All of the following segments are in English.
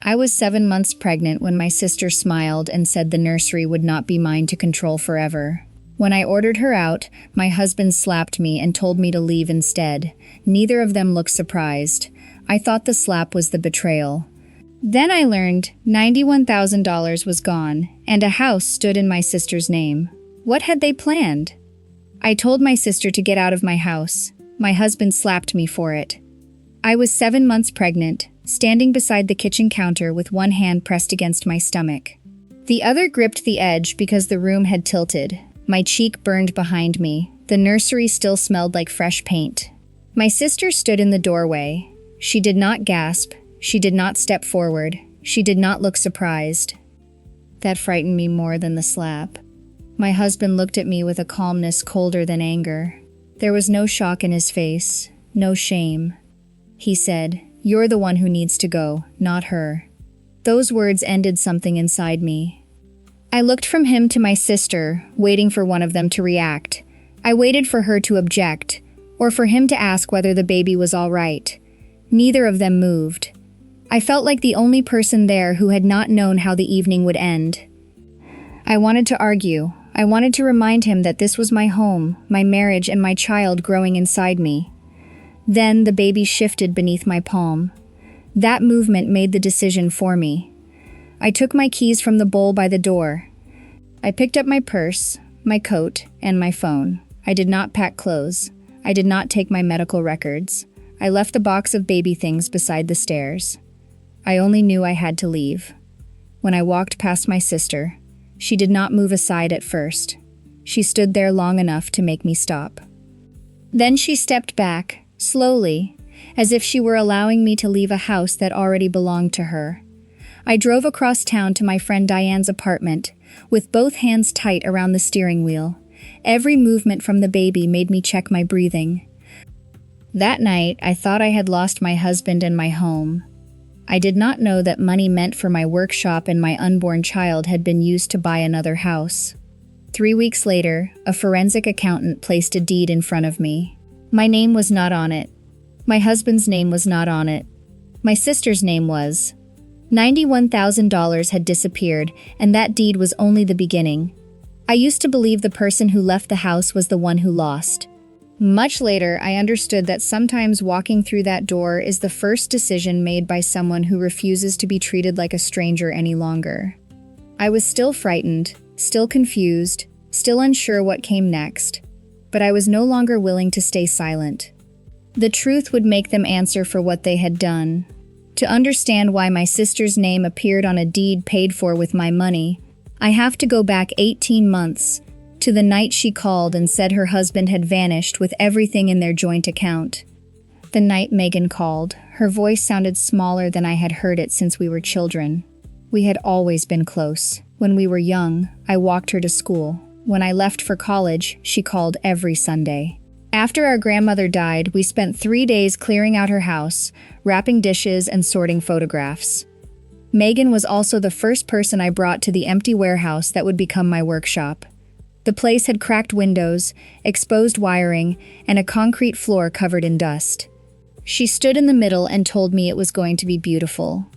I was 7 months pregnant when my sister smiled and said the nursery would not be mine to control forever. When I ordered her out, my husband slapped me and told me to leave instead. Neither of them looked surprised. I thought the slap was the betrayal. Then I learned $91,000 was gone, and a house stood in my sister's name. What had they planned? I told my sister to get out of my house. My husband slapped me for it. I was 7 months pregnant, standing beside the kitchen counter with one hand pressed against my stomach. The other gripped the edge because the room had tilted. My cheek burned behind me. The nursery still smelled like fresh paint. My sister stood in the doorway. She did not gasp. She did not step forward. She did not look surprised. That frightened me more than the slap. My husband looked at me with a calmness colder than anger. There was no shock in his face, no shame. He said, "You're the one who needs to go, not her." Those words ended something inside me. I looked from him to my sister, waiting for one of them to react. I waited for her to object, or for him to ask whether the baby was all right. Neither of them moved. I felt like the only person there who had not known how the evening would end. I wanted to argue. I wanted to remind him that this was my home, my marriage, and my child growing inside me. Then the baby shifted beneath my palm. That movement made the decision for me. I took my keys from the bowl by the door. I picked up my purse, my coat, and my phone. I did not pack clothes. I did not take my medical records. I left the box of baby things beside the stairs. I only knew I had to leave. When I walked past my sister, she did not move aside at first. She stood there long enough to make me stop. Then she stepped back, slowly, as if she were allowing me to leave a house that already belonged to her. I drove across town to my friend Diane's apartment, with both hands tight around the steering wheel. Every movement from the baby made me check my breathing. That night, I thought I had lost my husband and my home. I did not know that money meant for my workshop and my unborn child had been used to buy another house. 3 weeks later, a forensic accountant placed a deed in front of me. My name was not on it. My husband's name was not on it. My sister's name was. $91,000 had disappeared, and that deed was only the beginning. I used to believe the person who left the house was the one who lost. Much later, I understood that sometimes walking through that door is the first decision made by someone who refuses to be treated like a stranger any longer. I was still frightened, still confused, still unsure what came next, but I was no longer willing to stay silent. The truth would make them answer for what they had done. To understand why my sister's name appeared on a deed paid for with my money, I have to go back 18 months, to the night she called and said her husband had vanished with everything in their joint account. The night Megan called, her voice sounded smaller than I had heard it since we were children. We had always been close. When we were young, I walked her to school. When I left for college, she called every Sunday. After our grandmother died, we spent 3 days clearing out her house, wrapping dishes and sorting photographs. Megan was also the first person I brought to the empty warehouse that would become my workshop. The place had cracked windows, exposed wiring, and a concrete floor covered in dust. She stood in the middle and told me it was going to be beautiful.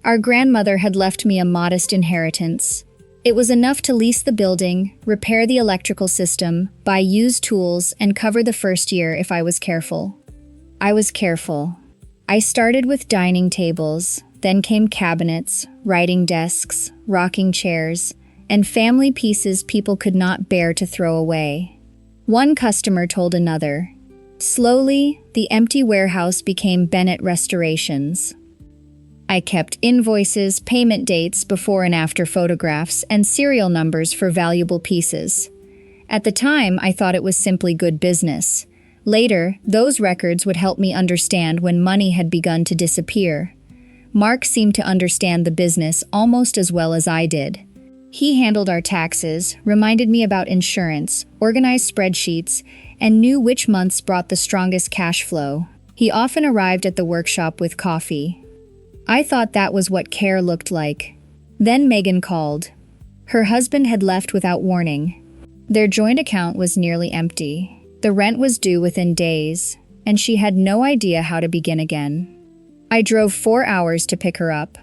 Our grandmother had left me a modest inheritance. It was enough to lease the building, repair the electrical system, buy used tools, and cover the first year if I was careful. I was careful. I started with dining tables, then came cabinets, writing desks, rocking chairs, and family pieces people could not bear to throw away. One customer told another. Slowly, the empty warehouse became Bennett Restorations. I kept invoices, payment dates, before and after photographs, and serial numbers for valuable pieces. At the time, I thought it was simply good business. Later, those records would help me understand when money had begun to disappear. Mark seemed to understand the business almost as well as I did. He handled our taxes, reminded me about insurance, organized spreadsheets, and knew which months brought the strongest cash flow. He often arrived at the workshop with coffee. I thought that was what care looked like. Then Megan called. Her husband had left without warning. Their joint account was nearly empty. The rent was due within days, and she had no idea how to begin again. I drove 4 hours to pick her up.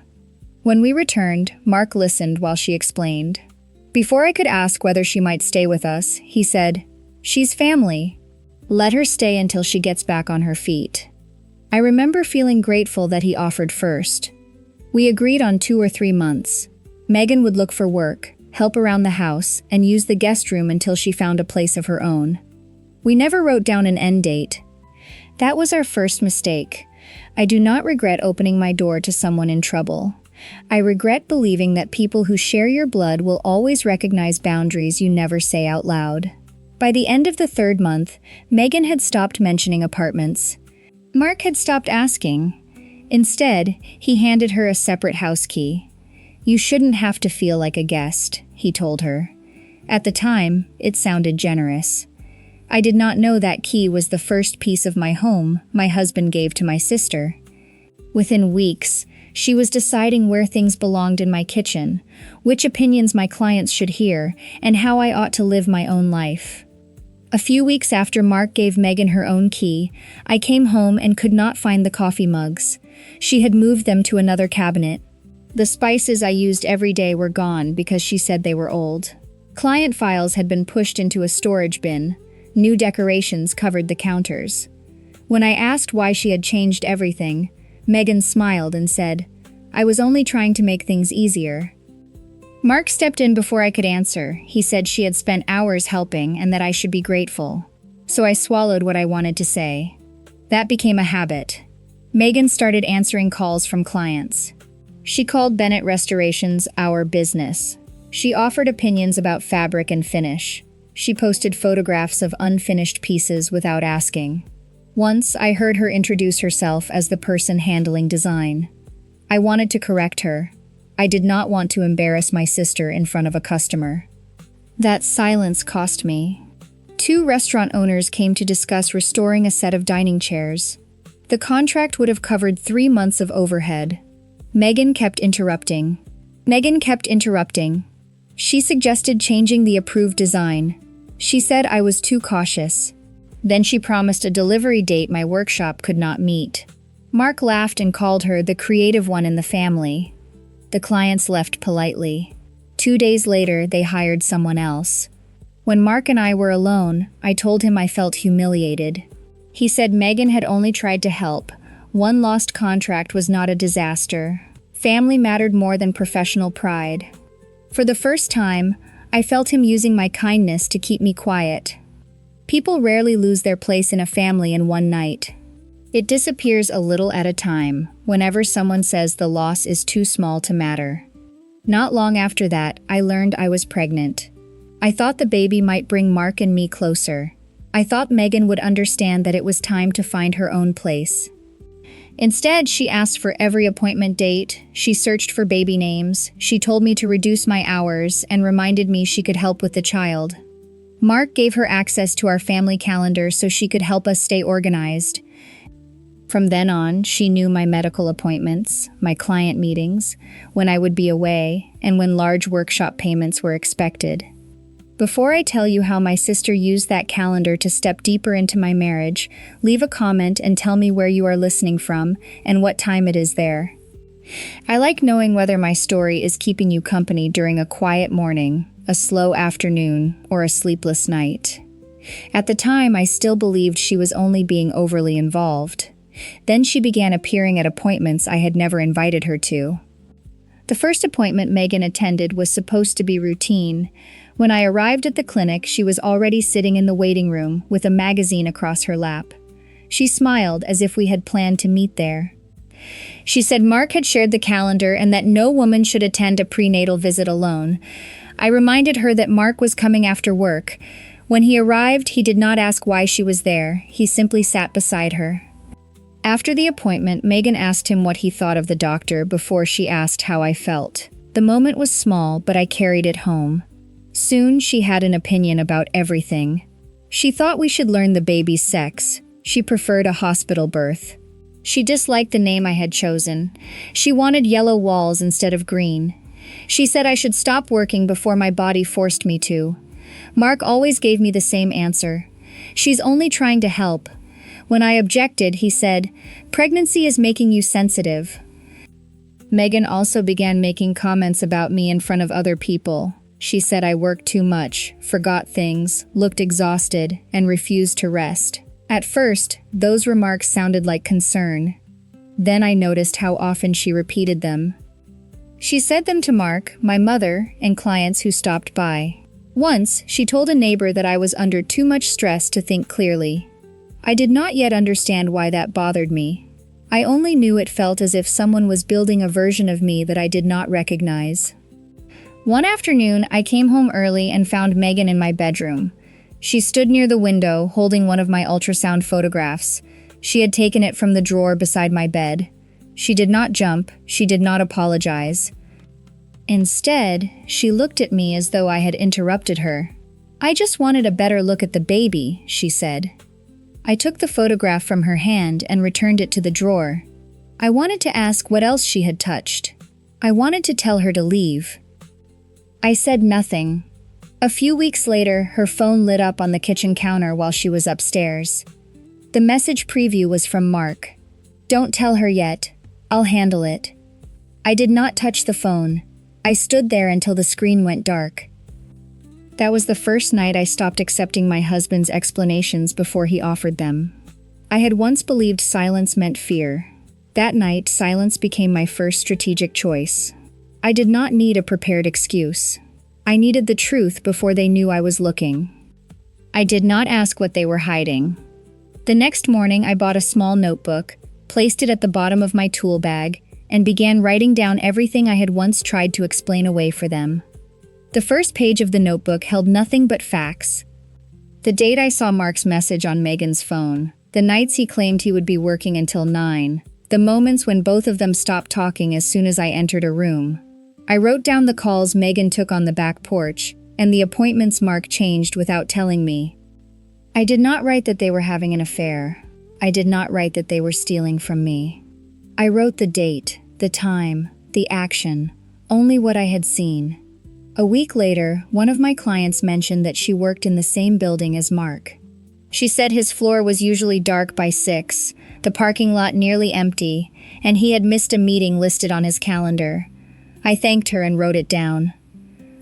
When we returned, Mark listened while she explained. Before I could ask whether she might stay with us, he said, "She's family. Let her stay until she gets back on her feet." I remember feeling grateful that he offered first. We agreed on 2 or 3 months. Megan would look for work, help around the house, and use the guest room until she found a place of her own. We never wrote down an end date. That was our first mistake. I do not regret opening my door to someone in trouble. I regret believing that people who share your blood will always recognize boundaries you never say out loud. By the end of the 3rd month, Megan had stopped mentioning apartments. Mark had stopped asking. Instead, he handed her a separate house key. "You shouldn't have to feel like a guest," he told her. At the time, it sounded generous. I did not know that key was the first piece of my home my husband gave to my sister. Within weeks, she was deciding where things belonged in my kitchen, which opinions my clients should hear, and how I ought to live my own life. A few weeks after Mark gave Megan her own key, I came home and could not find the coffee mugs. She had moved them to another cabinet. The spices I used every day were gone because she said they were old. Client files had been pushed into a storage bin. New decorations covered the counters. When I asked why she had changed everything, Megan smiled and said, "I was only trying to make things easier." Mark stepped in before I could answer. He said she had spent hours helping and that I should be grateful. So I swallowed what I wanted to say. That became a habit. Megan started answering calls from clients. She called Bennett Restorations our business. She offered opinions about fabric and finish. She posted photographs of unfinished pieces without asking. Once, I heard her introduce herself as the person handling design. I wanted to correct her. I did not want to embarrass my sister in front of a customer. That silence cost me. 2 restaurant owners came to discuss restoring a set of dining chairs. The contract would have covered 3 months of overhead. Megan kept interrupting. She suggested changing the approved design. She said I was too cautious. Then she promised a delivery date my workshop could not meet. Mark laughed and called her the creative one in the family. The clients left politely. 2 days later, they hired someone else. When Mark and I were alone, I told him I felt humiliated. He said Megan had only tried to help. One lost contract was not a disaster. Family mattered more than professional pride. For the first time, I felt him using my kindness to keep me quiet. People rarely lose their place in a family in one night. It disappears a little at a time, whenever someone says the loss is too small to matter. Not long after that, I learned I was pregnant. I thought the baby might bring Mark and me closer. I thought Megan would understand that it was time to find her own place. Instead, she asked for every appointment date, she searched for baby names, she told me to reduce my hours, and reminded me she could help with the child. Mark gave her access to our family calendar so she could help us stay organized. From then on, she knew my medical appointments, my client meetings, when I would be away, and when large workshop payments were expected. Before I tell you how my sister used that calendar to step deeper into my marriage, leave a comment and tell me where you are listening from and what time it is there. I like knowing whether my story is keeping you company during a quiet morning, a slow afternoon, or a sleepless night. At the time, I still believed she was only being overly involved. Then she began appearing at appointments I had never invited her to. The first appointment Megan attended was supposed to be routine. When I arrived at the clinic, she was already sitting in the waiting room with a magazine across her lap. She smiled as if we had planned to meet there. She said Mark had shared the calendar and that no woman should attend a prenatal visit alone. I reminded her that Mark was coming after work. When he arrived, he did not ask why she was there. He simply sat beside her. After the appointment, Megan asked him what he thought of the doctor before she asked how I felt. The moment was small, but I carried it home. Soon, she had an opinion about everything. She thought we should learn the baby's sex. She preferred a hospital birth. She disliked the name I had chosen. She wanted yellow walls instead of green. She said I should stop working before my body forced me to. Mark always gave me the same answer. She's only trying to help. When I objected, he said, "Pregnancy is making you sensitive." Megan also began making comments about me in front of other people. She said I worked too much, forgot things, looked exhausted, and refused to rest. At first, those remarks sounded like concern. Then I noticed how often she repeated them. She said them to Mark, my mother, and clients who stopped by. Once, she told a neighbor that I was under too much stress to think clearly. I did not yet understand why that bothered me. I only knew it felt as if someone was building a version of me that I did not recognize. One afternoon, I came home early and found Megan in my bedroom. She stood near the window, holding one of my ultrasound photographs. She had taken it from the drawer beside my bed. She did not jump, she did not apologize. Instead, she looked at me as though I had interrupted her. "I just wanted a better look at the baby," she said. I took the photograph from her hand and returned it to the drawer. I wanted to ask what else she had touched. I wanted to tell her to leave. I said nothing. A few weeks later, her phone lit up on the kitchen counter while she was upstairs. The message preview was from Mark. "Don't tell her yet. I'll handle it." I did not touch the phone. I stood there until the screen went dark. That was the first night I stopped accepting my husband's explanations before he offered them. I had once believed silence meant fear. That night, silence became my first strategic choice. I did not need a prepared excuse. I needed the truth before they knew I was looking. I did not ask what they were hiding. The next morning, I bought a small notebook, placed it at the bottom of my tool bag, and began writing down everything I had once tried to explain away for them. The first page of the notebook held nothing but facts. The date I saw Mark's message on Megan's phone, the nights he claimed he would be working until 9, the moments when both of them stopped talking as soon as I entered a room. I wrote down the calls Megan took on the back porch, and the appointments Mark changed without telling me. I did not write that they were having an affair. I did not write that they were stealing from me. I wrote the date, the time, the action, only what I had seen. A week later, one of my clients mentioned that she worked in the same building as Mark. She said his floor was usually dark by 6, the parking lot nearly empty, and he had missed a meeting listed on his calendar. I thanked her and wrote it down.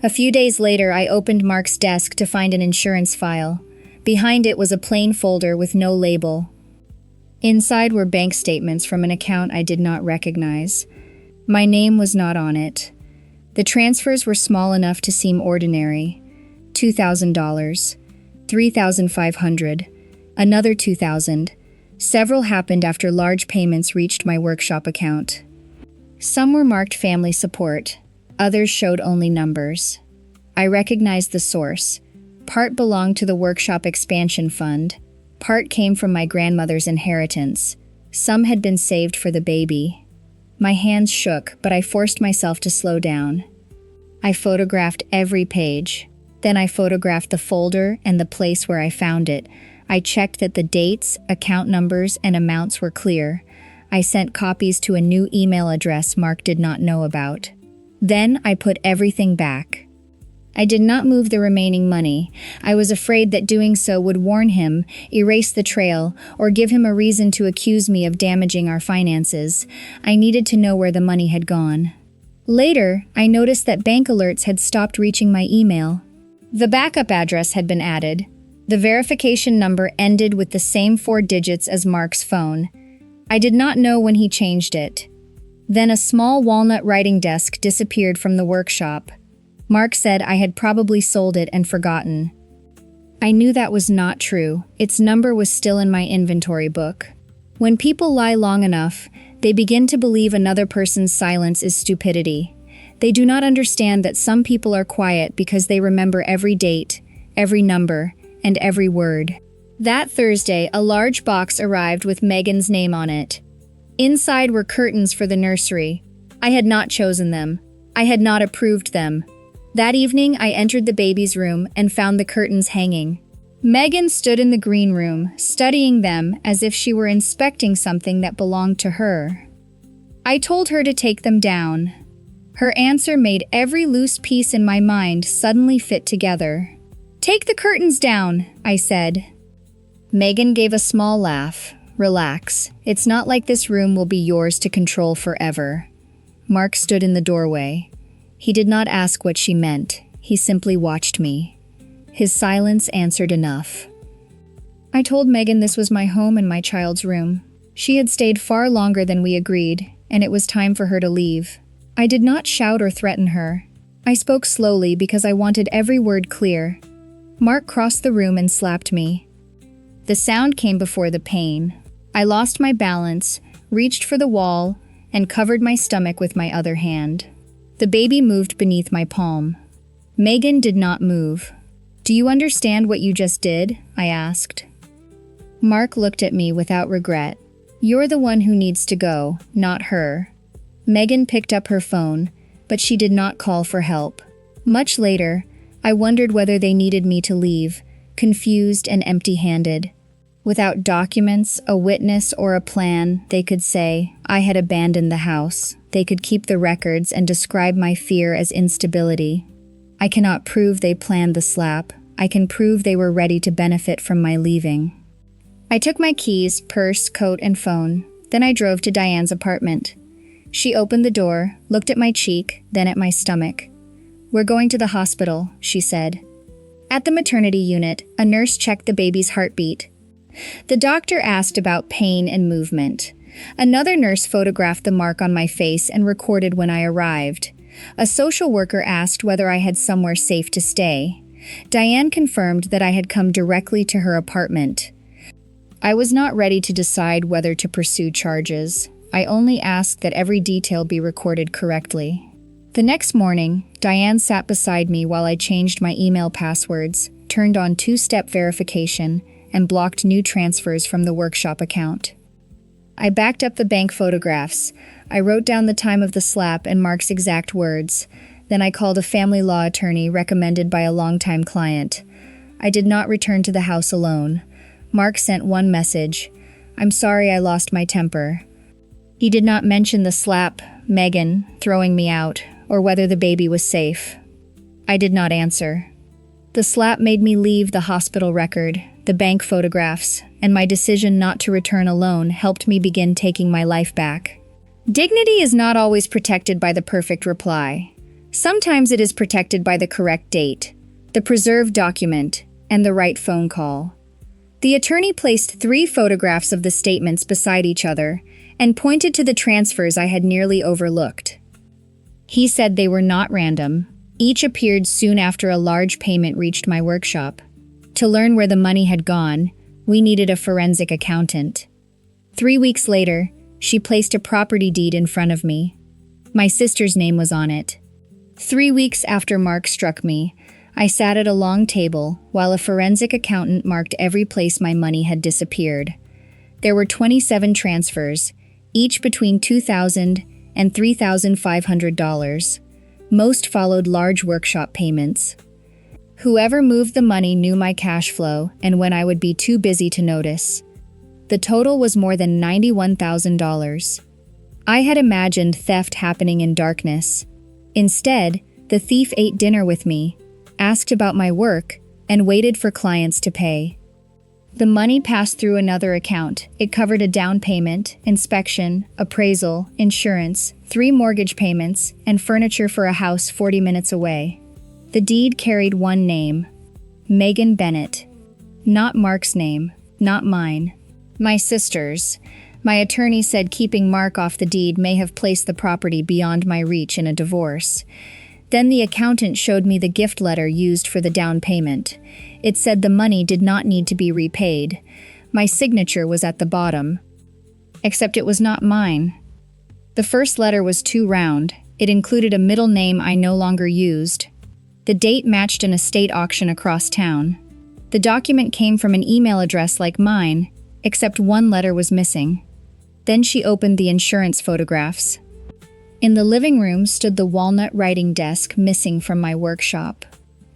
A few days later, I opened Mark's desk to find an insurance file. Behind it was a plain folder with no label. Inside were bank statements from an account I did not recognize. My name was not on it. The transfers were small enough to seem ordinary. $2,000, $3,500, another $2,000. Several happened after large payments reached my workshop account. Some were marked family support, others showed only numbers. I recognized the source. Part belonged to the workshop expansion fund. Part came from my grandmother's inheritance. Some had been saved for the baby. My hands shook, but I forced myself to slow down. I photographed every page. Then I photographed the folder and the place where I found it. I checked that the dates, account numbers, and amounts were clear. I sent copies to a new email address Mark did not know about. Then I put everything back. I did not move the remaining money. I was afraid that doing so would warn him, erase the trail, or give him a reason to accuse me of damaging our finances. I needed to know where the money had gone. Later, I noticed that bank alerts had stopped reaching my email. The backup address had been added. The verification number ended with the same 4 digits as Mark's phone. I did not know when he changed it. Then a small walnut writing desk disappeared from the workshop. Mark said I had probably sold it and forgotten. I knew that was not true. Its number was still in my inventory book. When people lie long enough, they begin to believe another person's silence is stupidity. They do not understand that some people are quiet because they remember every date, every number, and every word. That Thursday, a large box arrived with Megan's name on it. Inside were curtains for the nursery. I had not chosen them. I had not approved them. That evening, I entered the baby's room and found the curtains hanging. Megan stood in the green room, studying them as if she were inspecting something that belonged to her. I told her to take them down. Her answer made every loose piece in my mind suddenly fit together. "Take the curtains down," I said. Megan gave a small laugh. "Relax. It's not like this room will be yours to control forever." Mark stood in the doorway. He did not ask what she meant. He simply watched me. His silence answered enough. I told Megan this was my home and my child's room. She had stayed far longer than we agreed, and it was time for her to leave. I did not shout or threaten her. I spoke slowly because I wanted every word clear. Mark crossed the room and slapped me. The sound came before the pain. I lost my balance, reached for the wall, and covered my stomach with my other hand. The baby moved beneath my palm. Megan did not move. "Do you understand what you just did?" I asked. Mark looked at me without regret. "You're the one who needs to go, not her." Megan picked up her phone, but she did not call for help. Much later, I wondered whether they needed me to leave, confused and empty-handed. Without documents, a witness, or a plan, they could say, I had abandoned the house. They could keep the records and describe my fear as instability. I cannot prove they planned the slap. I can prove they were ready to benefit from my leaving. I took my keys, purse, coat, and phone. Then I drove to Diane's apartment. She opened the door, looked at my cheek, then at my stomach. "We're going to the hospital," she said. At the maternity unit, a nurse checked the baby's heartbeat. The doctor asked about pain and movement. Another nurse photographed the mark on my face and recorded when I arrived. A social worker asked whether I had somewhere safe to stay. Diane confirmed that I had come directly to her apartment. I was not ready to decide whether to pursue charges. I only asked that every detail be recorded correctly. The next morning, Diane sat beside me while I changed my email passwords, turned on two-step verification, and blocked new transfers from the workshop account. I backed up the bank photographs. I wrote down the time of the slap and Mark's exact words. Then I called a family law attorney recommended by a longtime client. I did not return to the house alone. Mark sent one message. "I'm sorry I lost my temper." He did not mention the slap, Megan, throwing me out, or whether the baby was safe. I did not answer. The slap made me leave the hospital record, the bank photographs, and my decision not to return alone helped me begin taking my life back. Dignity is not always protected by the perfect reply. Sometimes it is protected by the correct date, the preserved document, and the right phone call. The attorney placed 3 photographs of the statements beside each other and pointed to the transfers I had nearly overlooked. He said they were not random. Each appeared soon after a large payment reached my workshop. To learn where the money had gone, we needed a forensic accountant. 3 weeks later, she placed a property deed in front of me. My sister's name was on it. 3 weeks after Mark struck me, I sat at a long table while a forensic accountant marked every place my money had disappeared. There were 27 transfers, each between $2,000 and $3,500. Most followed large workshop payments. Whoever moved the money knew my cash flow and when I would be too busy to notice. The total was more than $91,000. I had imagined theft happening in darkness. Instead, the thief ate dinner with me, asked about my work, and waited for clients to pay. The money passed through another account. It covered a down payment, inspection, appraisal, insurance, 3 mortgage payments, and furniture for a house 40 minutes away. The deed carried one name, Megan Bennett. Not Mark's name, not mine. My sister's. My attorney said keeping Mark off the deed may have placed the property beyond my reach in a divorce. Then the accountant showed me the gift letter used for the down payment. It said the money did not need to be repaid. My signature was at the bottom. Except it was not mine. The first letter was too round. It included a middle name I no longer used. The date matched an estate auction across town. The document came from an email address like mine, except one letter was missing. Then she opened the insurance photographs. In the living room stood the walnut writing desk missing from my workshop.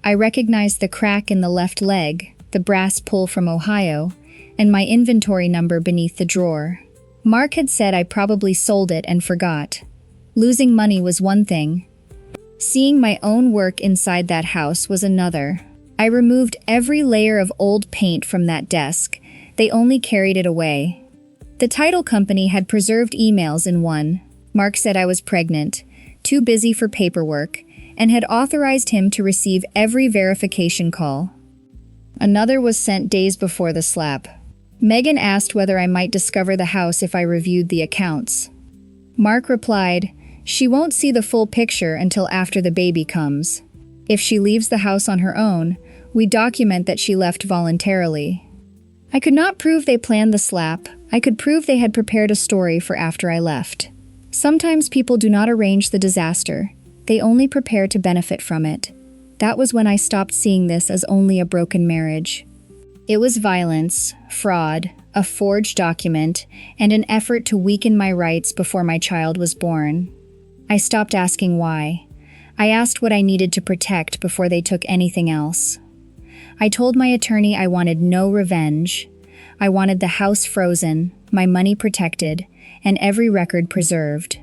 I recognized the crack in the left leg, the brass pull from Ohio, and my inventory number beneath the drawer. Mark had said I probably sold it and forgot. Losing money was one thing. Seeing my own work inside that house was another. I removed every layer of old paint from that desk. They only carried it away. The title company had preserved emails in one. Mark said I was pregnant, too busy for paperwork, and had authorized him to receive every verification call. Another was sent days before the slap. Megan asked whether I might discover the house if I reviewed the accounts. Mark replied, "She won't see the full picture until after the baby comes. If she leaves the house on her own, we document that she left voluntarily." I could not prove they planned the slap. I could prove they had prepared a story for after I left. Sometimes people do not arrange the disaster. They only prepare to benefit from it. That was when I stopped seeing this as only a broken marriage. It was violence, fraud, a forged document, and an effort to weaken my rights before my child was born. I stopped asking why. I asked what I needed to protect before they took anything else. I told my attorney I wanted no revenge. I wanted the house frozen, my money protected, and every record preserved.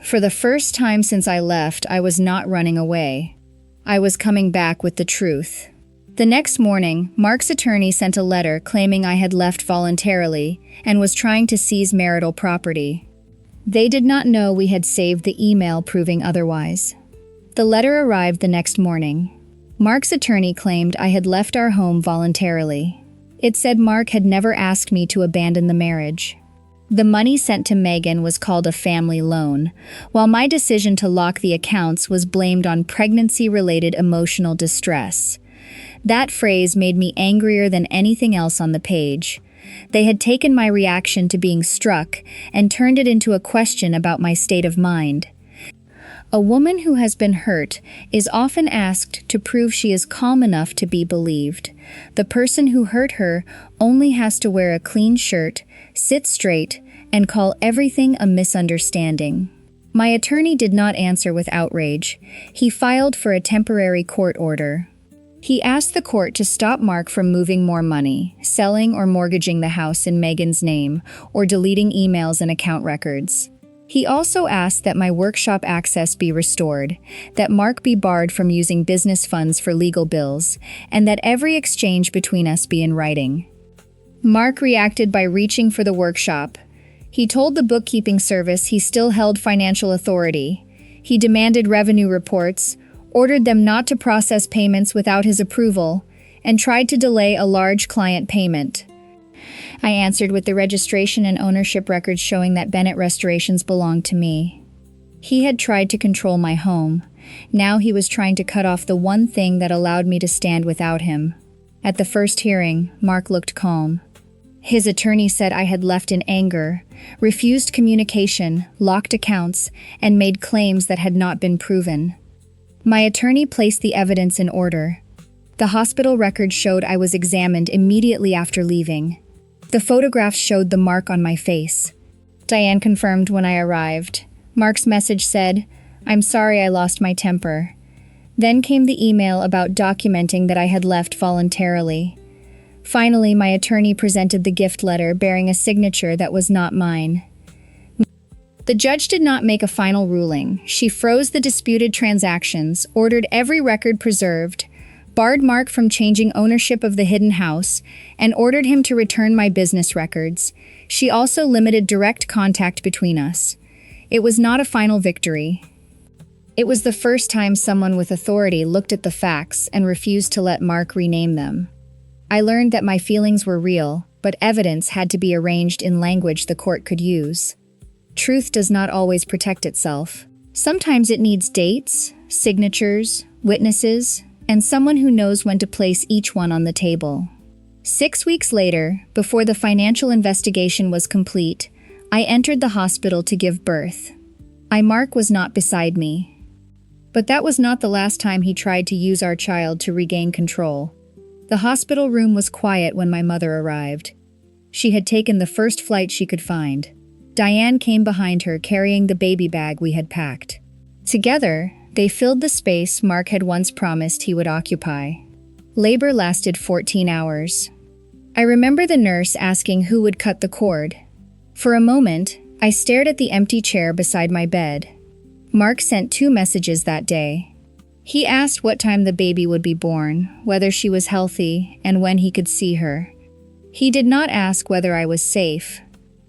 For the first time since I left, I was not running away. I was coming back with the truth. The next morning, Mark's attorney sent a letter claiming I had left voluntarily and was trying to seize marital property. They did not know we had saved the email proving otherwise. The letter arrived the next morning. Mark's attorney claimed I had left our home voluntarily. It said Mark had never asked me to abandon the marriage. The money sent to Megan was called a family loan, while my decision to lock the accounts was blamed on pregnancy-related emotional distress. That phrase made me angrier than anything else on the page. They had taken my reaction to being struck and turned it into a question about my state of mind. A woman who has been hurt is often asked to prove she is calm enough to be believed. The person who hurt her only has to wear a clean shirt, sit straight, and call everything a misunderstanding. My attorney did not answer with outrage. He filed for a temporary court order. He asked the court to stop Mark from moving more money, selling or mortgaging the house in Megan's name, or deleting emails and account records. He also asked that my workshop access be restored, that Mark be barred from using business funds for legal bills, and that every exchange between us be in writing. Mark reacted by reaching for the workshop. He told the bookkeeping service he still held financial authority. He demanded revenue reports, ordered them not to process payments without his approval, and tried to delay a large client payment. I answered with the registration and ownership records showing that Bennett Restorations belonged to me. He had tried to control my home. Now he was trying to cut off the one thing that allowed me to stand without him. At the first hearing, Mark looked calm. His attorney said I had left in anger, refused communication, locked accounts, and made claims that had not been proven. My attorney placed the evidence in order. The hospital records showed I was examined immediately after leaving. The photographs showed the mark on my face. Diane confirmed when I arrived. Mark's message said, "I'm sorry I lost my temper." Then came the email about documenting that I had left voluntarily. Finally, my attorney presented the gift letter bearing a signature that was not mine. The judge did not make a final ruling. She froze the disputed transactions, ordered every record preserved, barred Mark from changing ownership of the hidden house, and ordered him to return my business records. She also limited direct contact between us. It was not a final victory. It was the first time someone with authority looked at the facts and refused to let Mark rename them. I learned that my feelings were real, but evidence had to be arranged in language the court could use. Truth does not always protect itself. Sometimes it needs dates, signatures, witnesses, and someone who knows when to place each one on the table. 6 weeks later, before the financial investigation was complete, I entered the hospital to give birth. Mark was not beside me. But that was not the last time he tried to use our child to regain control. The hospital room was quiet when my mother arrived. She had taken the first flight she could find. Diane came behind her carrying the baby bag we had packed. Together, they filled the space Mark had once promised he would occupy. Labor lasted 14 hours. I remember the nurse asking who would cut the cord. For a moment, I stared at the empty chair beside my bed. Mark sent 2 messages that day. He asked what time the baby would be born, whether she was healthy, and when he could see her. He did not ask whether I was safe.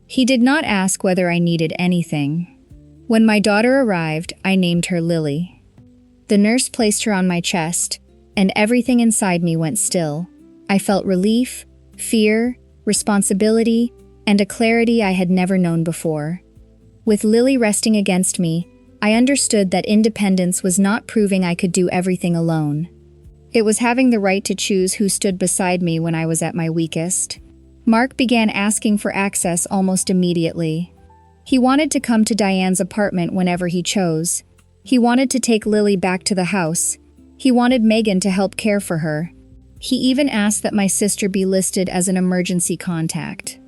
He did not ask whether I needed anything. When my daughter arrived, I named her Lily. The nurse placed her on my chest, and everything inside me went still. I felt relief, fear, responsibility, and a clarity I had never known before. With Lily resting against me, I understood that independence was not proving I could do everything alone. It was having the right to choose who stood beside me when I was at my weakest. Mark began asking for access almost immediately. He wanted to come to Diane's apartment whenever he chose. He wanted to take Lily back to the house. He wanted Megan to help care for her. He even asked that my sister be listed as an emergency contact.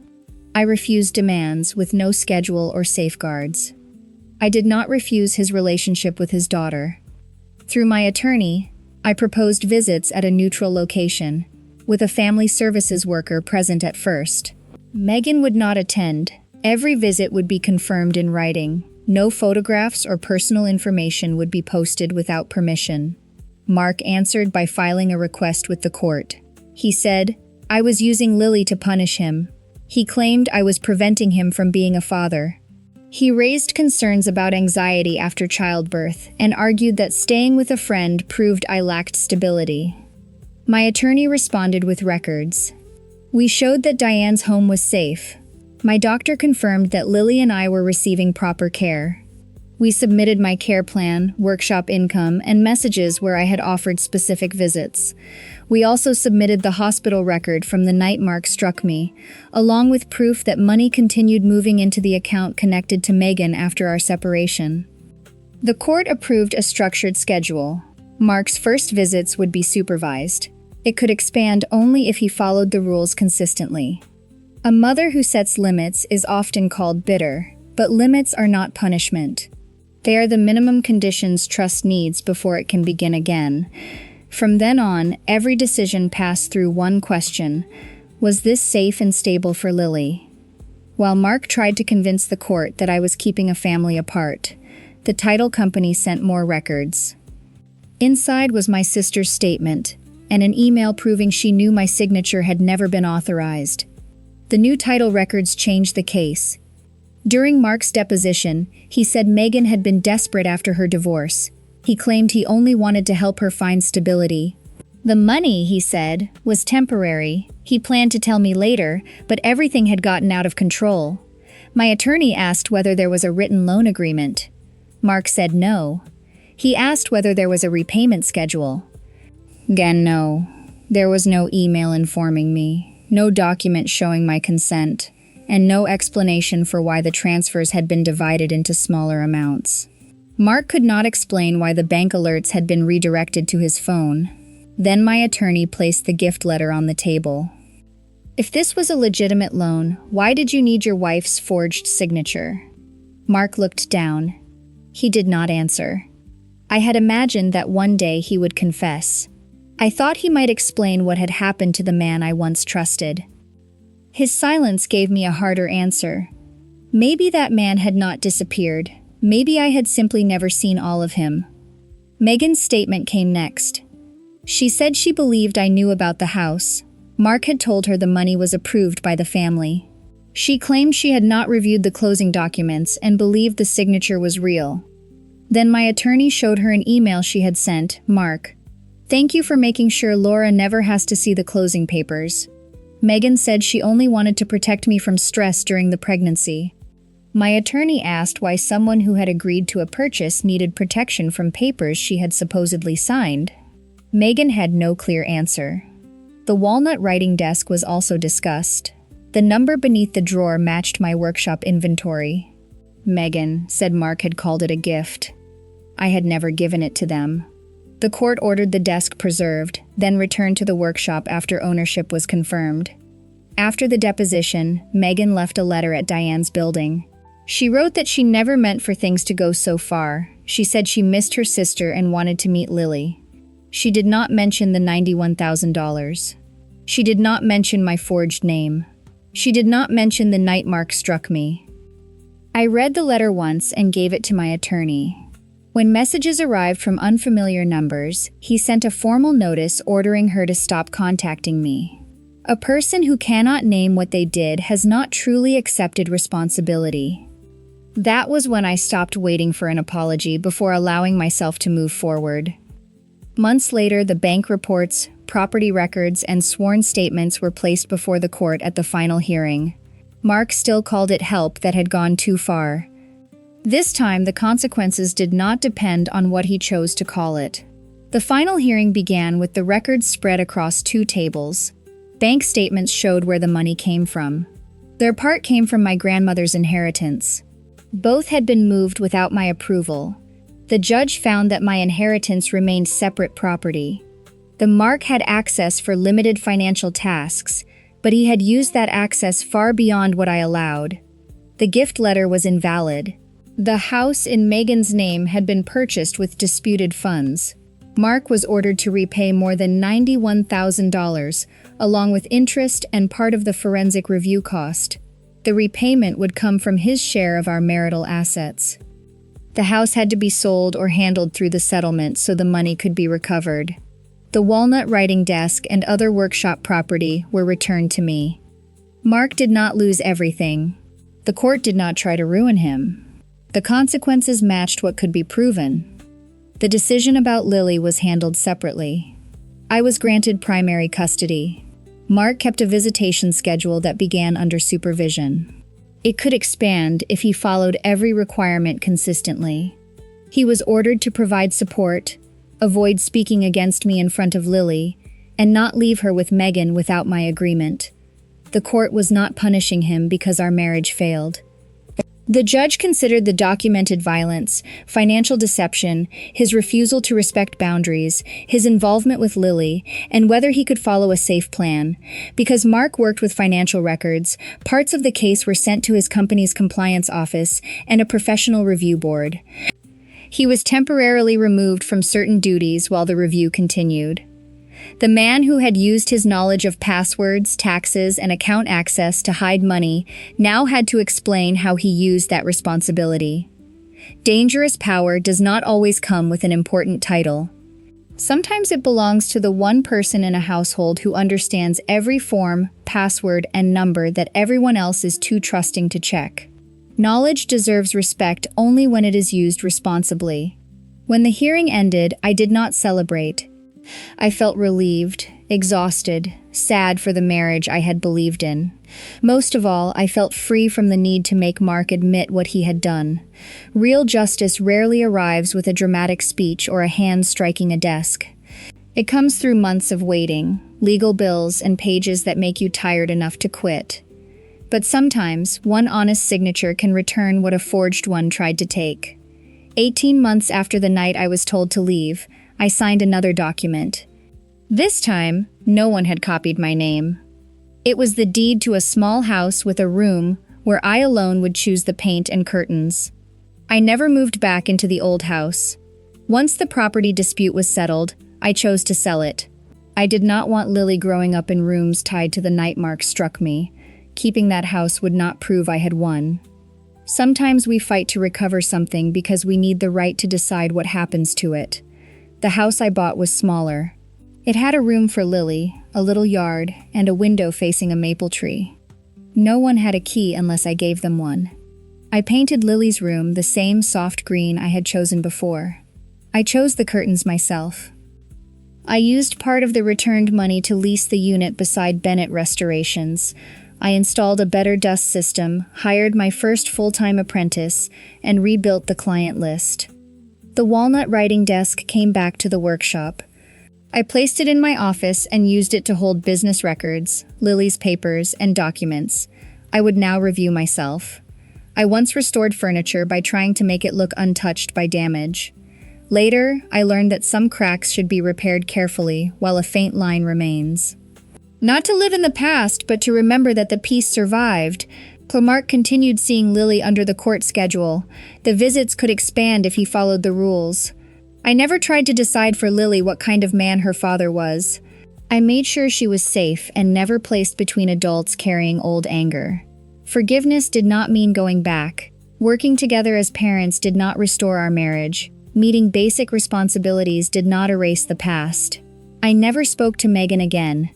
I refused demands with no schedule or safeguards. I did not refuse his relationship with his daughter. Through my attorney, I proposed visits at a neutral location, with a family services worker present at first. Megan would not attend. Every visit would be confirmed in writing. No photographs or personal information would be posted without permission. Mark answered by filing a request with the court. He said, I was using Lily to punish him. He claimed I was preventing him from being a father. He raised concerns about anxiety after childbirth and argued that staying with a friend proved I lacked stability. My attorney responded with records. We showed that Diane's home was safe. My doctor confirmed that Lily and I were receiving proper care. We submitted my care plan, workshop income, and messages where I had offered specific visits. We also submitted the hospital record from the night Mark struck me, along with proof that money continued moving into the account connected to Megan after our separation. The court approved a structured schedule. Mark's first visits would be supervised. It could expand only if he followed the rules consistently. A mother who sets limits is often called bitter, but limits are not punishment. They are the minimum conditions trust needs before it can begin again. From then on, every decision passed through one question: was this safe and stable for Lily? While Mark tried to convince the court that I was keeping a family apart, the title company sent more records. Inside was my sister's statement, and an email proving she knew my signature had never been authorized. The new title records changed the case. During Mark's deposition, he said Megan had been desperate after her divorce. He claimed he only wanted to help her find stability. The money, he said, was temporary. He planned to tell me later, but everything had gotten out of control. My attorney asked whether there was a written loan agreement. Mark said no. He asked whether there was a repayment schedule. Again, no. There was no email informing me, no document showing my consent, and no explanation for why the transfers had been divided into smaller amounts. Mark could not explain why the bank alerts had been redirected to his phone. Then my attorney placed the gift letter on the table. If this was a legitimate loan, why did you need your wife's forged signature? Mark looked down. He did not answer. I had imagined that one day he would confess. I thought he might explain what had happened to the man I once trusted. His silence gave me a harder answer. Maybe that man had not disappeared. Maybe I had simply never seen all of him. Megan's statement came next. She said she believed I knew about the house. Mark had told her the money was approved by the family. She claimed she had not reviewed the closing documents and believed the signature was real. Then my attorney showed her an email she had sent. Mark, thank you for making sure Laura never has to see the closing papers. Megan said she only wanted to protect me from stress during the pregnancy. My attorney asked why someone who had agreed to a purchase needed protection from papers she had supposedly signed. Megan had no clear answer. The walnut writing desk was also discussed. The number beneath the drawer matched my workshop inventory. Megan said Mark had called it a gift. I had never given it to them. The court ordered the desk preserved, then returned to the workshop after ownership was confirmed. After the deposition, Megan left a letter at Diane's building. She wrote that she never meant for things to go so far. She said she missed her sister and wanted to meet Lily. She did not mention the $91,000. She did not mention my forged name. She did not mention the night Mark struck me. I read the letter once and gave it to my attorney. When messages arrived from unfamiliar numbers, he sent a formal notice ordering her to stop contacting me. A person who cannot name what they did has not truly accepted responsibility. That was when I stopped waiting for an apology before allowing myself to move forward. Months later, the bank reports, property records, and sworn statements were placed before the court at the final hearing. Mark still called it help that had gone too far. This time, the consequences did not depend on what he chose to call it. The final hearing began with the records spread across 2 tables. Bank statements showed where the money came from. Their part came from my grandmother's inheritance. Both had been moved without my approval. The judge found that my inheritance remained separate property. The Mark had access for limited financial tasks, but he had used that access far beyond what I allowed. The gift letter was invalid. The house in Megan's name had been purchased with disputed funds. Mark was ordered to repay more than $91,000, along with interest and part of the forensic review cost. The repayment would come from his share of our marital assets. The house had to be sold or handled through the settlement so the money could be recovered. The walnut writing desk and other workshop property were returned to me. Mark did not lose everything. The court did not try to ruin him. The consequences matched what could be proven. The decision about Lily was handled separately. I was granted primary custody. Mark kept a visitation schedule that began under supervision. It could expand if he followed every requirement consistently. He was ordered to provide support, avoid speaking against me in front of Lily, and not leave her with Megan without my agreement. The court was not punishing him because our marriage failed. The judge considered the documented violence, financial deception, his refusal to respect boundaries, his involvement with Lily, and whether he could follow a safe plan. Because Mark worked with financial records, parts of the case were sent to his company's compliance office and a professional review board. He was temporarily removed from certain duties while the review continued. The man who had used his knowledge of passwords, taxes, and account access to hide money now had to explain how he used that responsibility. Dangerous power does not always come with an important title. Sometimes it belongs to the one person in a household who understands every form, password, and number that everyone else is too trusting to check. Knowledge deserves respect only when it is used responsibly. When the hearing ended, I did not celebrate. I felt relieved, exhausted, sad for the marriage I had believed in. Most of all, I felt free from the need to make Mark admit what he had done. Real justice rarely arrives with a dramatic speech or a hand striking a desk. It comes through months of waiting, legal bills, and pages that make you tired enough to quit. But sometimes, one honest signature can return what a forged one tried to take. 18 months after the night I was told to leave, I signed another document. This time, no one had copied my name. It was the deed to a small house with a room where I alone would choose the paint and curtains. I never moved back into the old house. Once the property dispute was settled, I chose to sell it. I did not want Lily growing up in rooms tied to the night Mark struck me. Keeping that house would not prove I had won. Sometimes we fight to recover something because we need the right to decide what happens to it. The house I bought was smaller. It had a room for Lily, a little yard, and a window facing a maple tree. No one had a key unless I gave them one. I painted Lily's room the same soft green I had chosen before. I chose the curtains myself. I used part of the returned money to lease the unit beside Bennett Restorations. I installed a better dust system, hired my first full-time apprentice, and rebuilt the client list. The walnut writing desk came back to the workshop. I placed it in my office and used it to hold business records, Lily's papers, and documents. I would now review myself. I once restored furniture by trying to make it look untouched by damage. Later, I learned that some cracks should be repaired carefully while a faint line remains. Not to live in the past, but to remember that the piece survived. Mark continued seeing Lily under the court schedule. The visits could expand if he followed the rules. I never tried to decide for Lily what kind of man her father was. I made sure she was safe and never placed between adults carrying old anger. Forgiveness did not mean going back. Working together as parents did not restore our marriage. Meeting basic responsibilities did not erase the past. I never spoke to Megan again.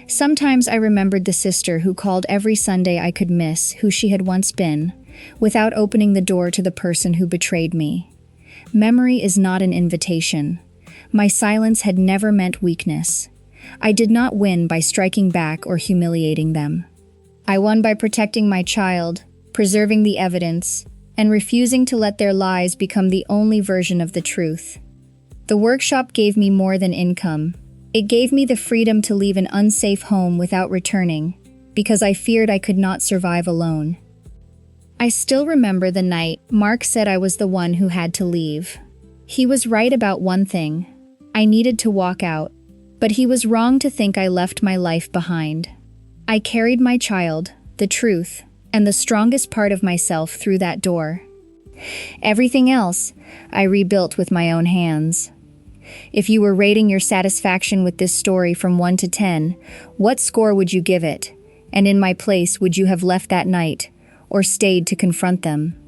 Sometimes I remembered the sister who called every Sunday I could miss, who she had once been. without opening the door to the person who betrayed me. Memory is not an invitation. My silence had never meant weakness. I did not win by striking back or humiliating them. I won by protecting my child, preserving the evidence, and refusing to let their lies become the only version of the truth. The workshop gave me more than income. It gave me the freedom to leave an unsafe home without returning, because I feared I could not survive alone. I still remember the night Mark said I was the one who had to leave. He was right about one thing. I needed to walk out, but he was wrong to think I left my life behind. I carried my child, the truth, and the strongest part of myself through that door. Everything else, I rebuilt with my own hands. If you were rating your satisfaction with this story from 1 to 10, what score would you give it? And in my place, would you have left that night, or stayed to confront them?